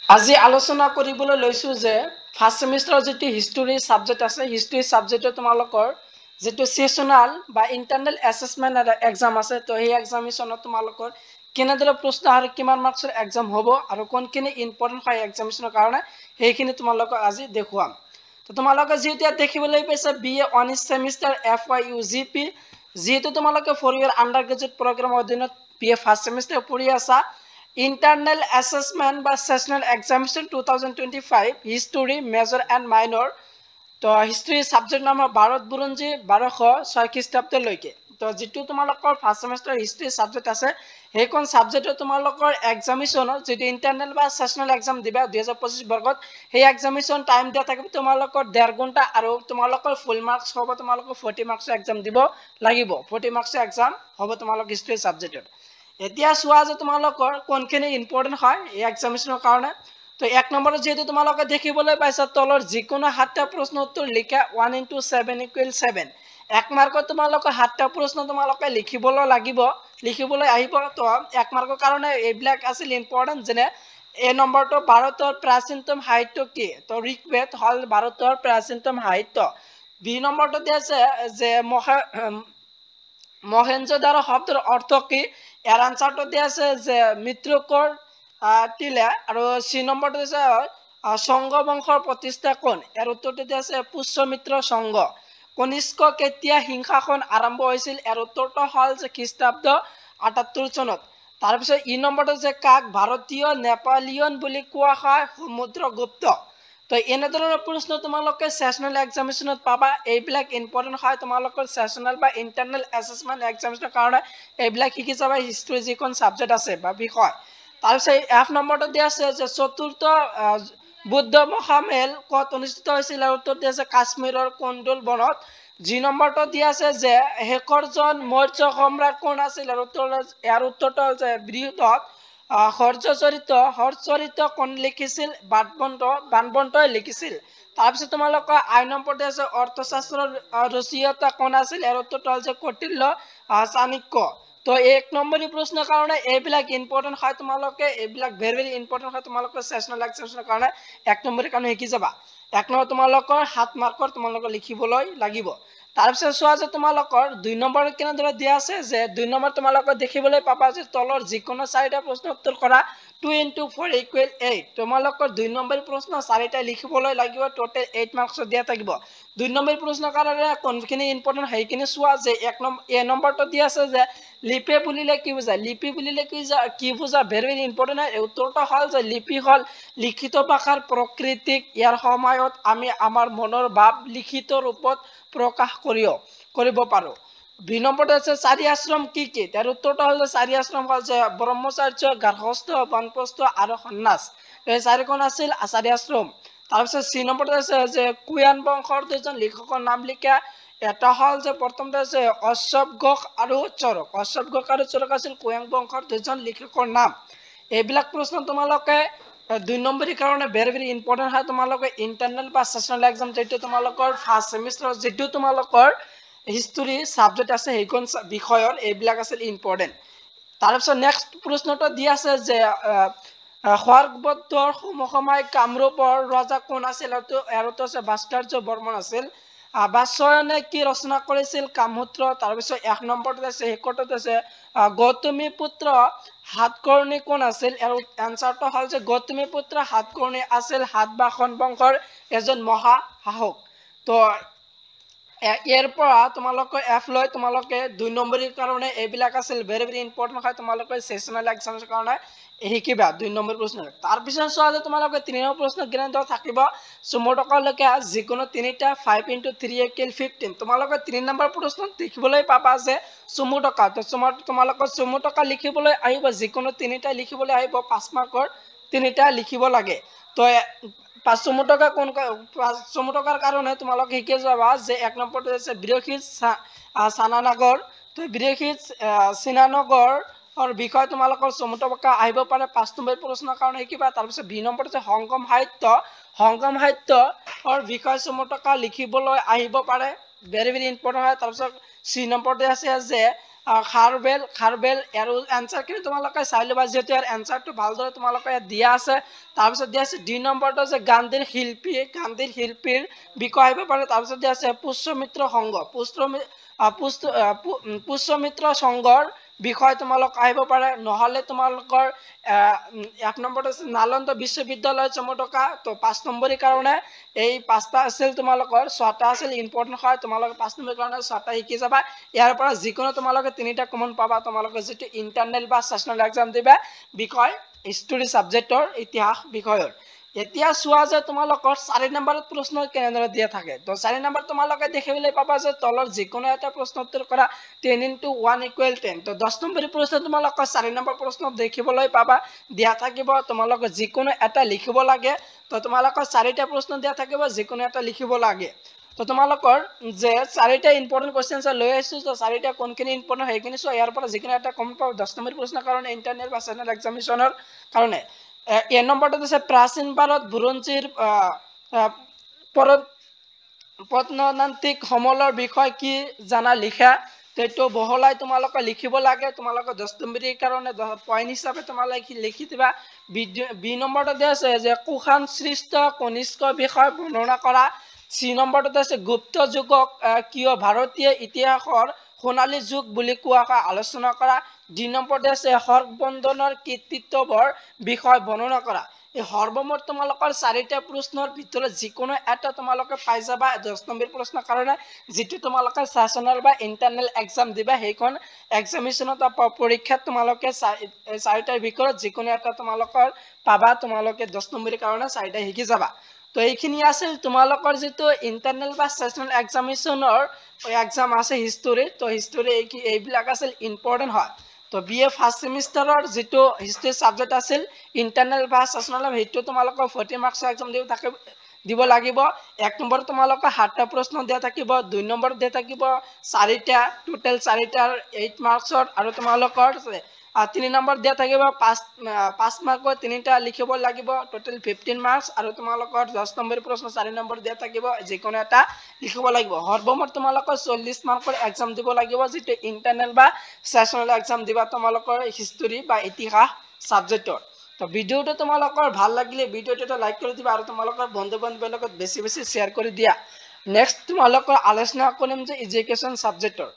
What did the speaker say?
আজি আলোচনা কৰিবলৈ লৈছো যে ফাৰ্ষ্ট সেমিষ্টাৰৰ যেটো হিষ্টৰী সাবজেক্ট আছে হিষ্টৰী সাবজেক্টে তোমালোকৰ যেটো সেশনাল বা ইন্টাৰনেল অ্যাসেসমেন্ট এক্সাম আছে তো এই এক্সামিনেশনত তোমালোকৰ কেনেদৰে প্ৰশ্ন আৰু কিমান মাৰ্কছৰ এক্সাম হ'ব আৰু কোনখিনি ইম্পৰ্টেন্ট হয় এক্সামিনেশনৰ কাৰণে সেইখিনি তোমালোকক আজি দেখুৱাম তো তোমালোকে যেটা দেখিবলৈ পাইছে বিএ অন সেমিষ্টাৰ FYUGP যেটো তোমালোকে 4 ইয়াৰ আন্ডাৰ গ্ৰেজুৱেট প্ৰগ্ৰামৰ অধীনত বিএ ফাৰ্ষ্ট সেমিষ্টাৰ পঢ়ি আছা Internal Assessment by Sessional Examination 2025 History Major and Minor তো হিষ্ট্ৰী সাবজেক্ট নামৰ ভাৰত বুৰঞ্জী 1206 খ্ৰীষ্টাব্দলৈকে তো যেটো তোমালোকৰ ফাৰ্ষ্ট সেমিষ্টাৰ হিষ্ট্ৰী সাবজেক্ট আছে সেইখন সাবজেক্টৰ তোমালোকৰ এক্সামিনেশনৰ যেটো ইন্টাৰনেল বা সেশনাল এক্সাম দিবা 2025 বৰ্গত সেই এক্সামিনেশন টাইম দিয়া থাকিব তোমালোকৰ 1.5 ঘণ্টা আৰু তোমালোকৰ ফুল মাৰ্কস হ'ব তোমালোকৰ 40 মাৰ্কসৰ এক্সাম দিব লাগিব 40 মাৰ্কসৰ এক্সাম হ'ব তোমালোকৰ হিষ্ট্ৰী সাবজেক্টৰ এতিয়া সোৱা যে তোমালোকৰ কোনখিনি ইম্পৰ্টেন্ট হয় এই এক্সামিনেশনৰ কাৰণে তো এক নম্বৰত যেটো তোমালোকে দেখিবলৈ পাইছা তলৰ যিকোনো 7টা প্ৰশ্ন উত্তৰ লিখা 1 * 7 = 7 এক মাৰ্কত তোমালোকে 7টা প্ৰশ্ন তোমালোকে লিখিবলৈ লাগিব লিখিবলৈ আহিব তো এক মাৰ্কৰ কাৰণে এইবিলাক আছিল ইম্পৰ্টেন্ট যেনে এ নম্বৰটো ভাৰতৰ প্ৰাচীনতম সাহিত্য কি তো ঋগ্বেদ হল ভাৰতৰ প্ৰাচীনতম সাহিত্য বি নম্বৰটো দি আছে যে মহেঞ্জোদাৰো শব্দৰ অৰ্থ কি ইয়াৰ আনসাৰটো দিয়া আছে যে মৃত্যুকৰ টিলা আৰু সি নম্বৰটো আছে সংঘ বংশৰ প্ৰতিষ্ঠা কোন ইয়াৰ উত্তৰটো দিয়া আছে পুষ্যমিত্ৰ সংঘ কনিষ্ক কেতিয়া সিংহাসন আৰম্ভ হৈছিল ইয়াৰ উত্তৰটো হল যে খ্ৰীষ্টাব্দ 78 চনত তাৰ পিছত ই নম্বৰটো যে কাক ভাৰতীয় নেপোলিয়ন বুলি কোৱা হয় সমুদ্ৰগুপ্ত তো এনেধৰণৰ প্ৰশ্ন তোমালোকে সেশনাল এক্সামিনেশনত পাবা এইবিলাক ইম্পৰ্টেন্ট হয় তোমালোকৰ সেশনাল বা ইন্টাৰনেল অ্যাসেসমেন্ট এক্সামিনেশনৰ কাৰণে এইবিলাক শিকি যাবা হিষ্টৰী যিখন সাবজেক্ট আছে বা বিষয় তাৰ পিছত এফ নম্বৰটো দিয়া আছে যে চতুৰ্থ বুদ্ধ মহামেল কত অনুষ্ঠিত হৈছিল আৰু উত্তৰ দিয়া আছে কাশ্মীৰৰ কোনডুল বনত জি নম্বৰটো দিয়া আছে যে হেকৰজন মৌৰ্য সম্ৰাট কোন আছিল আৰু ইয়াৰ উত্তৰটো হ'ল যে বৃহৎ হৰ্ষচৰিত কোন লিখিছিল বানবন্তই লিখিছিল তাৰপিছত তোমালোকৰ আই নম্বৰতে আছে অৰ্থশাস্ত্ৰৰ ৰচয়িতা কোন আছিল ইয়াৰ উত্তৰটো হ'ল যে কৌটিল্য চাণক্য তো এক নম্বৰী প্ৰশ্নৰ কাৰণে এইবিলাক ইম্পৰ্টেন্ট হয় তোমালোকে এইবিলাক ভেৰি ইম্পৰ্টেন্ট হয় তোমালোকৰ সেশনাল এক্সামিনেশনৰ কাৰণে এক নম্বৰী কাৰণে শিকি যাবা এক নম্বৰ তোমালোকৰ 7 মাৰ্কৰ তোমালোকে লিখিবলৈ লাগিব তাৰপিছত সোৱা যে তোমালোকৰ 2 নম্বৰত কেনেদৰে দিয়া আছে যে 2 নম্বৰ তোমালোকে দেখিবলৈ পাবা যে তলৰ যিকোনো 4টা প্ৰশ্ন উত্তৰ কৰা 2 * 4 = 8 তোমালোকৰ 2 নম্বৰ প্ৰশ্ন 4টা লিখিবলৈ লাগিব টোটাল 8 মাৰ্কস দিয়া থাকিব 2 নম্বৰ প্ৰশ্নৰ কাৰণে কোনখিনি ইম্পৰ্টেন্ট সেইখিনি সোৱা যে এক নম্বৰ এ নম্বৰটো দিয়া আছে যে লিপি বুলিলে কি বুজায় লিপি বুলিলে কি বুজা ভেৰি ইম্পৰ্টেন্ট হয় উত্তৰটো হল যে লিপি হল লিখিত ভাষাৰ প্ৰকৃতিক ইয়াৰ সময়ত আমি আমাৰ মনৰ ভাৱ লিখিত ৰূপত প্ৰকাশ কৰিব পাৰো বি নম্বৰটো আছে চাৰি আশ্ৰম কি তাৰ উত্তৰটো হল যে চাৰি আশ্ৰম হল যে ব্ৰহ্মচৰ্য গাৰ্হস্থ্য বানপ্ৰস্থ আৰু সন্ন্যাস এই চাৰিখন আছিল চাৰি আশ্ৰম তাৰপিছত চি নম্বৰটো আছে যে কুয়ান বংশৰ দুজন লিখকৰ নাম লিখা এটা হল যে প্ৰথমতে আছে অশ্বপ ঘোষ আৰু চৰক আছিল কুয়ান বংশৰ দুজন লিখকৰ নাম এইবিলাক প্ৰশ্ন তোমালোকে 2 নম্বৰী কাৰণে ভেৰি ইম্পৰ্টেন্ট হয় তোমালোকে ইন্টাৰনেল বা সেশনাল এক্সাম যেটো তোমালোকৰ ফাৰ্ষ্ট সেমিষ্টাৰ যেটো তোমালোকৰ হিষ্টৰী সাবজেক্ট আছে সেইখন বিষয়ৰ এইবিলাক আছিল ইম্পৰ্টেন্ট তাৰপিছত নেক্সট প্ৰশ্নটো দি আছে যে খড়গপুৰৰ সমসাময়িক কামৰূপৰ ৰজা কোন আছিল আৰু আছে ভাস্কৰ্য বৰ্মন আছিল বাৎসয়নে কি ৰচনা কৰিছিল কামসূত্ৰ তাৰপিছত এক নম্বৰটো আছে হেকটত আছে গৌতমীপুত্ৰ সাতকৰ্ণী কোন আছিল আৰু আনসাৰটো হল যে গৌতমীপুত্ৰ সাতকৰ্ণী আছিল সাতবাহন বংশৰ এজন মহা শাসক তো ইয়াৰ পৰা তোমালোকে এফ লৈ তোমালোকে 2 নম্বৰীৰ কাৰণে এইবিলাক আছিল ভেৰি ইম্পৰ্টেন্ট হয় তোমালোকে সেশনাল এক্সামৰ কাৰণে শিকিবা 2 নম্বৰ প্ৰশ্ন তাৰ পিছত সোৱা যে তোমালোকে 3 নম্বৰ প্ৰশ্ন কেনেদৰে থাকিব চমুটকলৈকে যিকোনো 3টা 5 * 3 = 15 তোমালোকে 3 নম্বৰ প্ৰশ্ন দেখিবলৈ পাবা যে চমুটকা তো তোমালোকৰ চমুটকা লিখিবলৈ আহিব যিকোনো 3টা লিখিবলৈ আহিব 5 মাৰ্কৰ 3টা লিখিব লাগে তো চমুটকাৰ কাৰণে তোমালোকে শিকি যাবা যে এক নম্বৰটো আছে বৃহৎ চানানগৰ তো বৃহৎ চিনানগৰ বিষয় তোমালোকৰ চমুটকা আহিব পাৰে 5 নম্বৰ প্ৰশ্নৰ কাৰণে শিকিবা তাৰ পিছত বি নম্বৰটো আছে সংগম সাহিত্যৰ বিষয় চমুটকা লিখিবলৈ আহিব পাৰে ভেৰি ইম্পৰ্টেন্ট হয় তাৰ পিছত চি নম্বৰটো আছে যে খাৰবেল আৰু এনসাৰখিনি তোমালোকে চাই ল'বা যেহেতু ইয়াৰ এনসাৰটো ভালদৰে তোমালোকে ইয়াত দিয়া আছে তাৰপিছত দিয়া আছে 2 নম্বৰটো আছে গান্ধীৰ শিল্পীৰ বিষয় আহিব পাৰে তাৰপিছত দিয়া আছে পুষ্যমিত্ৰ সংঘ পুষ্যমিত্ৰ সংঘৰ বিষয় তোমালোক আহিব পাৰে নহলে তোমালোকৰ 1 নম্বৰটো আছে নালন্দা বিশ্ববিদ্যালয় চমটকা তো 5 নম্বৰৰ কাৰণে এই পাঁচটা আছিল তোমালোকৰ ছটা আছিল ইম্পৰ্টেন্ট হয় তোমালোকে 5 নম্বৰৰ কাৰণে ছটা শিকি যাবা ইয়াৰ পৰা যিকোনো তোমালোকে তিনিটা কমন পাবা তোমালোকে যেটো ইন্টাৰনেল বা সেশনাল এক্সাম দিবা বিষয় হিষ্টৰী সাবজেক্টৰ ইতিহাস বিষয়ৰ এতিয়া চোৱা যে তোমালোকৰ 4 নম্বৰত প্ৰশ্ন কেনেদৰে দিয়া থাকে তো 4 নম্বৰ তোমালোকে দেখিবলৈ পাবা যে তলৰ যিকোনো এটা প্ৰশ্ন উত্তৰ কৰা 10 * 1 = 10 তো 10 নম্বৰ প্ৰশ্ন তোমালোকে 4 নম্বৰ প্ৰশ্ন দেখিবলৈ পাবা দিয়া থাকিব তোমালোকে যিকোনো এটা লিখিব লাগে তো তোমালোকৰ 4টা প্ৰশ্ন দিয়া থাকিব যিকোনো এটা লিখিব লাগে তো তোমালোকৰ যে 4টা ইম্পৰ্টেন্ট কোৱেশ্চনছ লৈ আইছো তো 4টা কোনখিনি ইম্পৰ্টেন্ট হেখিনি সো ইয়াৰ পৰা যিকোনো এটা কম পাও 10 নম্বৰ প্ৰশ্নৰ কাৰণে ইন্টাৰনেল বা সেশনাল এক্সামিনেশনৰ কাৰণে এ নম্বৰটো আছে প্ৰাচীন ভাৰত বুৰঞ্জীৰ প্ৰত্নতান্ত্ৰিক সমলৰ বিষয় কি জানা লিখা তেটো বহলাই তোমালোকে লিখিব লাগে তোমালোকে 10 নম্বৰৰ কাৰণে পইণ্ট হিচাপে তোমালোকে লিখি দিবা বি নম্বৰটো আছে যে কুখান সৃষ্ট কনিষ্ক বিষয় বৰ্ণনা কৰা সি নম্বৰটো আছে গুপ্ত যুগক কিয় ভাৰতীয় ইতিহাসৰ সোণালী যুগ বুলি কোৱা হয় আলোচনা কৰা ডি নম্বৰটো আছে হৰবন্দনৰ কীৰ্তিত্বৰ বিষয় বৰ্ণনা কৰা এই সৰ্বমুঠ তোমালোকৰ 4টা প্ৰশ্নৰ ভিতৰত যিকোনো এটা তোমালোকে পাই যাবা 10 নম্বৰ প্ৰশ্নৰ কাৰণে যেটো তোমালোকে সেশনাল বা ইন্টাৰনেল এক্সাম দিবা হেখন এক্সামিনেশনত পৰীক্ষাত তোমালোকে 4টাৰ ভিতৰত যিকোনো এটা তোমালোকৰ পাবা তোমালোকে 10 নম্বৰৰ কাৰণে 4টা শিকি যাবা তো এইখিনি আছিল তোমালোকৰ যেটো ইন্টাৰনেল বা সেশনাল এক্সামিনেশনৰ এক্সাম আছে হিষ্টৰী তো হিষ্টৰী এইবিলাক আছিল ইম্পৰ্টেন্ট হয় তো বিএ ফাৰ্স্ট সেমিস্টাৰৰ যেটো হিষ্টৰী সাবজেক্ট আছিল ইন্টাৰনেল বা সেশনাল হেতু তোমালোকৰ 40 মাৰ্কছৰ এক্সাম দিব লাগিব 1 নম্বৰ তোমালোকৰ 7টা প্ৰশ্ন দিয়া থাকিব 2 নম্বৰ দিয়া থাকিব 4টা টোটাল 4টাৰ 8 মাৰ্কছৰ আৰু তোমালোকৰ 3 নম্বৰ দিয়া থাকিব 5 মাৰ্কৰ 3টা লিখিব লাগিব টোটাল 15 মাৰ্কছ আৰু তোমালোকৰ 10 নম্বৰ প্ৰশ্ন 4 নম্বৰ দিয়া থাকিব যিকোনো এটা লিখিব লাগিব সৰ্বমুঠ তোমালোকৰ 40 মাৰ্কৰ এক্সাম দিব লাগিব যেটো ইন্টাৰনেল বা সেশনাল এক্সাম দিবা তোমালোকৰ হিষ্টৰী বা ইতিহাস সাবজেক্টৰ তো ভিডিওটো তোমালোকৰ ভাল লাগিলে ভিডিওটো লাইক কৰি দিবা আৰু তোমালোকৰ বন্ধু-বান্ধৱীৰ লগত বেছি বেছি শেয়াৰ কৰি দিয়া নেক্সট তোমালোকৰ আলোচনা কৰিম যে এডুকেশ্যন সাবজেক্টৰ